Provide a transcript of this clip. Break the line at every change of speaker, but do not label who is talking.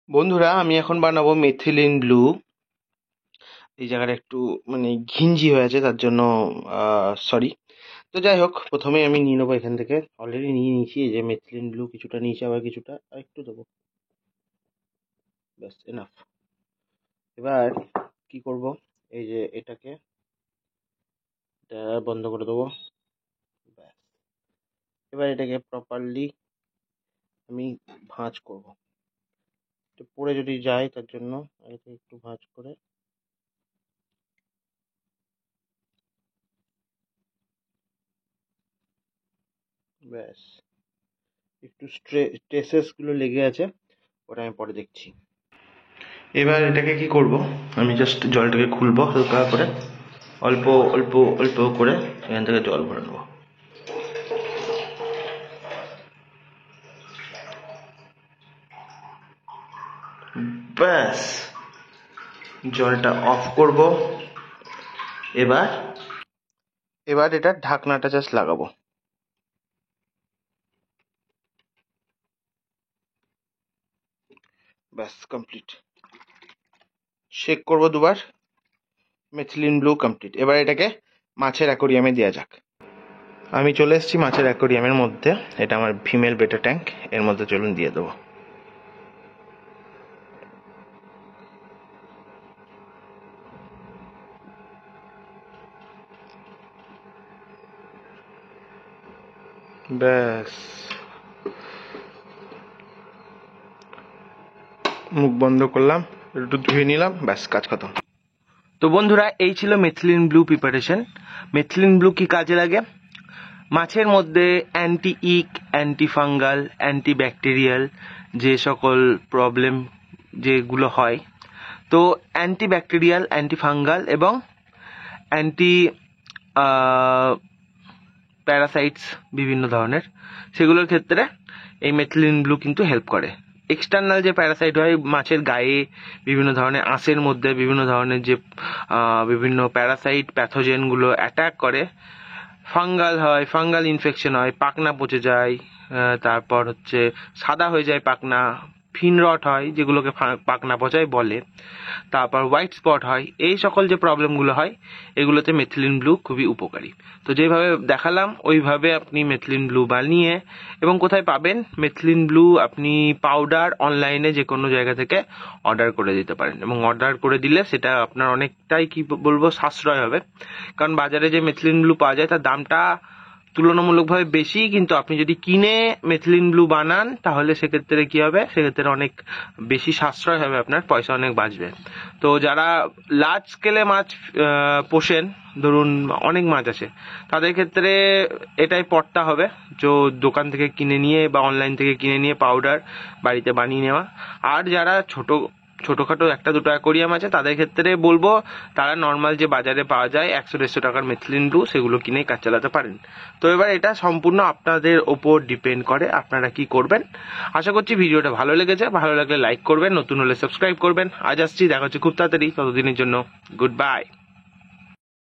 বন্ধুরা, আমি এখন বানাবো মেথিলিন ব্লু। এই জায়গাটা একটু ঘিঞ্জি হয়ে আছে, তার জন্য সরি। তো যাই হোক, প্রথমে আমি নিয়ে নেবো এখান থেকে। অলরেডি নিয়ে নিয়েছি, এই যে মেথিলিন ব্লু কিছুটা নিয়েছি, আবার কিছুটা আর একটু দেবো, ব্যাস এনাফ। এবার কি করব, এই যে এটা বন্ধ করে দেবো, ব্যাস। এবার এটাকে প্রপারলি আমি ভাঁজ করব। পড়ে যদি যায় তার জন্য এটাকে একটু ভাঁজ করে ব্যাস। একটু স্ট্রেসেস গুলো লেগে আছে, ওটা আমি পরে দেখছি। এবার এটাকে কি করব, আমি জাস্ট জলটাকে খুলবো হালকা করে, অল্প অল্প অল্প করে এখান থেকে জল ভরে নেবো। ব্যাস, জলটা অফ করব। এবার এবার এটা ঢাকনাটা জাস্ট লাগাবো। ব্যাস কমপ্লিট। শেক করব দুবার। মেথিলিন ব্লু কমপ্লিট। এবার এটাকে মাছের অ্যাকোরিয়ামে দেওয়া যাক। আমি চলে এসেছি মাছের অ্যাকোরিয়ামের মধ্যে। এটা আমার ফিমেল বেটা ট্যাঙ্ক, এর মধ্যে চলুন দিয়ে দেবো। ব্যাস, মুখ বন্ধ করলাম, একটু ধুয়ে নিলাম, ব্যাস কাজ খতম। তো বন্ধুরা, এই ছিল মেথিলিন ব্লু প্রিপারেশন। মেথিলিন ব্লু কি কাজে লাগে? মাছের মধ্যে অ্যান্টি ইক, অ্যান্টি ফাঙ্গাল, অ্যান্টি ব্যাকটেরিয়াল যে সকল প্রবলেম যেগুলো হয়, তো অ্যান্টি ব্যাকটেরিয়াল, অ্যান্টি ফাঙ্গাল এবং অ্যান্টি প্যারাসাইটস বিভিন্ন ধরনের, সেগুলোর ক্ষেত্রে এই মেথিলিন ব্লু কিন্তু হেল্প করে। এক্সটার্নাল যে প্যারাসাইট হয় মাছের গায়ে, বিভিন্ন ধরনের আঁশের মধ্যে বিভিন্ন ধরনের যে বিভিন্ন প্যারাসাইট প্যাথোজেনগুলো অ্যাটাক করে, ফাঙ্গাল হয়, ফাঙ্গাল ইনফেকশন হয়, পাখনা পচে যায়, তারপর হচ্ছে সাদা হয়ে যায় পাখনা, ফিন রট হয় যেগুলোকে পাখনা পচাই বলে, তারপর হোয়াইট স্পট হয়। এই সকল যে প্রবলেমগুলো হয় এগুলোতে মেথিলিন ব্লু খুবই উপকারী। তো যেভাবে দেখালাম ওইভাবে আপনি মেথিলিন ব্লু বানিয়ে, এবং কোথায় পাবেন মেথিলিন ব্লু, আপনি পাউডার অনলাইনে যে কোনো জায়গা থেকে অর্ডার করে দিতে পারেন, এবং অর্ডার করে দিলে সেটা আপনার অনেকটাই কি বলবো সাশ্রয় হবে। কারণ বাজারে যে মেথিলিন ব্লু পাওয়া যায় তার দামটা তুলনামূলকভাবে বেশি, কিন্তু আপনি যদি কিনে মেথিলিন ব্লু বানান তাহলে সেক্ষেত্রে কি হবে, সেক্ষেত্রে অনেক বেশি সাশ্রয় হবে, আপনার পয়সা অনেক বাঁচবে। তো যারা লার্জ স্কেলে মাছ পোষেন, ধরুন অনেক মাছ আছে, তাদের ক্ষেত্রে এটাই পড়তে হবে, যে দোকান থেকে কিনে নিয়ে বা অনলাইন থেকে কিনে নিয়ে পাউডার বাড়িতে বানিয়ে নেওয়া। আর যারা ছোটোখাটো একটা দুটো অ্যাকোরিয়াম আছে তাদের ক্ষেত্রে বলবো তারা নর্মাল যে বাজারে পাওয়া যায় 100-150 টাকার মেথিলিন ব্লু, সেগুলো কিনেই কাজ চালাতে পারেন। তো এবার এটা সম্পূর্ণ আপনাদের ওপর ডিপেন্ড করে আপনারা কি করবেন। আশা করছি ভিডিওটা ভালো লেগেছে। ভালো লাগলে লাইক করবেন, নতুন হলে সাবস্ক্রাইব করবেন। আজ আসছি, দেখা হচ্ছে খুব তাড়াতাড়ি। ততদিনের জন্য গুড বাই।